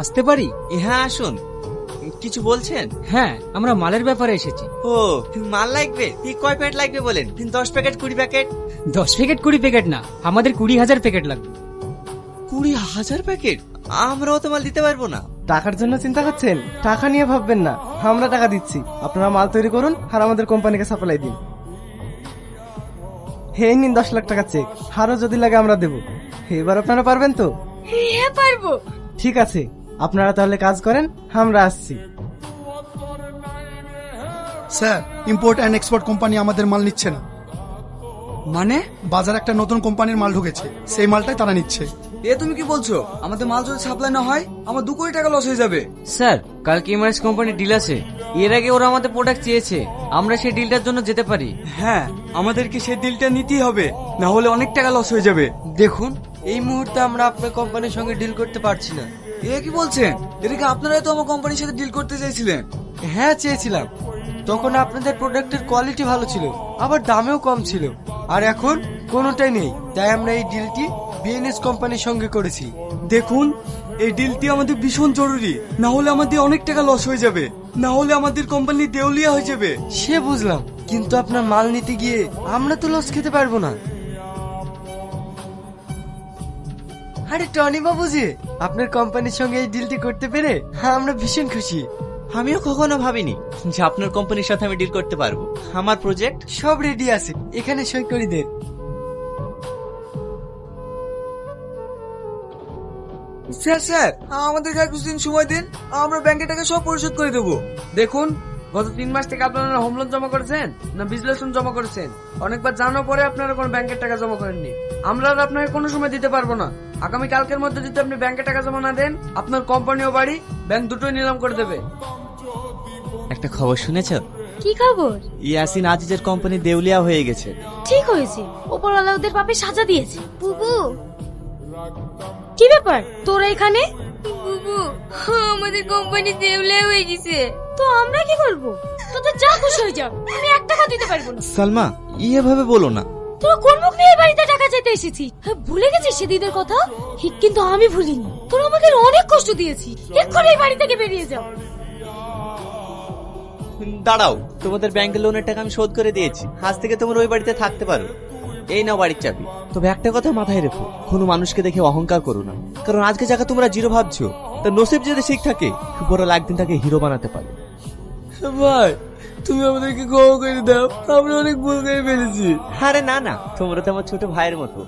আসতে পারি? হ্যাঁ আসুন। কিছু বলছেন? হ্যাঁ, আমরা মালের ব্যাপারে এসেছি। ও, মাল লাগবে? কয় প্যাকেট লাগবে বলেন? 10 প্যাকেট 20 প্যাকেট? 10 প্যাকেট 20 প্যাকেট না, আমাদের 20,000 প্যাকেট লাগবে। 20,000 প্যাকেট? আমরাও তো মাল দিতে পারবো না। টাকার জন্য চিন্তা করছেন? টাকা নিয়ে ভাববেন না, আমরা টাকা দিচ্ছি, আপনারা মাল তৈরি করুন আর আমাদের কোম্পানিকে সাপ্লাই দিন। হে নিন 10 লাখ টাকা চেক, আরো যদি লাগে আমরা দেবো। এবার আপনারা পারবেন তো? হ্যাঁ পারবো। ঠিক আছে, আপনারা তাহলে কাজ করেন, আমরা আসছি। Sir, import and export company আমাদের মাল নিচ্ছে না। মানে? বাজারে একটা নতুন কোম্পানির মাল ঢুকেছে, সেই মালটাই তারা নিচ্ছে। এ তুমি কি বলছো? আমাদের মাল যদি সাপ্লাই না হয় আমার 2 কোটি টাকা লস হয়ে যাবে। স্যার, কালকে এমআরএস কোম্পানির ডিল আছে। এর আগে ওরা আমাদের প্রোডাক্ট চেয়েছে, আমরা সেই ডিলটার জন্য যেতে পারি। হ্যাঁ, আমাদেরকে সেই ডিলটা নিতেই হবে, না হলে অনেক টাকা লস হয়ে যাবে। দেখুন, এই মুহূর্তে আমরা আপনার কোম্পানির সঙ্গে ডিল করতে পারছি না। এ কি বলছেন? এদিকে আপনারাই তো আমার কোম্পানির সাথে ডিল করতে চাইছিলেন। হ্যাঁ চেয়েছিলাম, তখন আপনাদের প্রোডাক্টের কোয়ালিটি ভালো ছিল, আবার দামেও কম ছিল। আর এখন কোনোটাই নেই, তাই আমরা এই ডিলটি বিএনএস কোম্পানির সঙ্গে করেছি। দেখুন, এই ডিলটি আমাদের ভীষণ জরুরি, না হলে আমাদের অনেক টাকা লস হয়ে যাবে, না হলে আমাদের কোম্পানি দেউলিয়া হয়ে যাবে। সে বুঝলাম, কিন্তু আপনার মাল নিতে গিয়ে আমরা তো লস খেতে পারবো না। আরে টনি বাবু যে, আপনার কোম্পানির সঙ্গে এই ডিলটি করতে পেরে আমরা ভীষণ খুশি। আমিও কখনো ভাবিনি যে আপনার কোম্পানির সাথে আমি ডিল করতে পারবো। আমার প্রজেক্ট সব রেডি আছে, এখানে সই করে দেন। স্যার, আমাদেরকে আর কিছুদিন সময় দিন, আমরা ব্যাংকে টাকা সব পরিশোধ করে দেবো। দেখুন, গত 3 মাস থেকে আপনারা হোম লোন জমা করেছেন না বিজনেস লোন জমা করেছেন? অনেকবার জানার পরে আপনারা কোনো ব্যাংকের টাকা জমা করেননি। আমরা আর আপনাকে কোনো সময় দিতে পারবো না। আগামী কালকের মধ্যে যদি আপনি ব্যাংকে টাকা জমা না দেন, আপনার কোম্পানি ও বাড়ি ব্যাংক দুটোই নিলাম করে দেবে। একটা খবর শুনেছো? কি খবর? ইয়াসিন আজিজের কোম্পানি দেউলিয়া হয়ে গেছে। ঠিক হয়েছে, ওপরওয়ালা ওদের পাপে সাজা দিয়েছে। বুবু, কি ব্যাপার তোরা এখানে? বুবু, আমাদের কোম্পানি দেউলিয়া হয়ে গেছে। তো আমরা কি করব? তোদের যা খুশি হয়ে যাও, আমি 1 টাকা দিতে পারবো না। সালমা, এভাবে বলো না। তোরা কোন মুখ নিয়ে এই বাড়িতে টাকা চাইতে এসেছিস? ভুলে গেছিস সেদিনের কথা? কিন্তু আমি ভুলিনি। তোরা আমাদের অনেক কষ্ট দিয়েছিস। এক্ষুনি এই বাড়ি থেকে বেরিয়ে যাও। দাঁড়াও, তোমাদের ব্যাংকের লোনের টাকা আমি শোধ করে দিয়েছি। আজ থেকে তোমরা ওই বাড়িতে থাকতে পারো। এই নাও বাড়ির চাবি। তবে একটা কথা মাথায় রেখো, কোনো মানুষকে দেখে অহংকার করো না, কারণ আজকে যাকে তোমরা জিরো ভাবছো তার নসিব যদি ঠিক থাকে, বড় একদিন তাকে হিরো বানাতে পারে। ভাই, তুমি আমাদেরকে ক্ষমা করে দাও, আমরা অনেক ভুল করে ফেলেছি। আরে না না, তোমরা তো আমার ছোট ভাইয়ের মতো।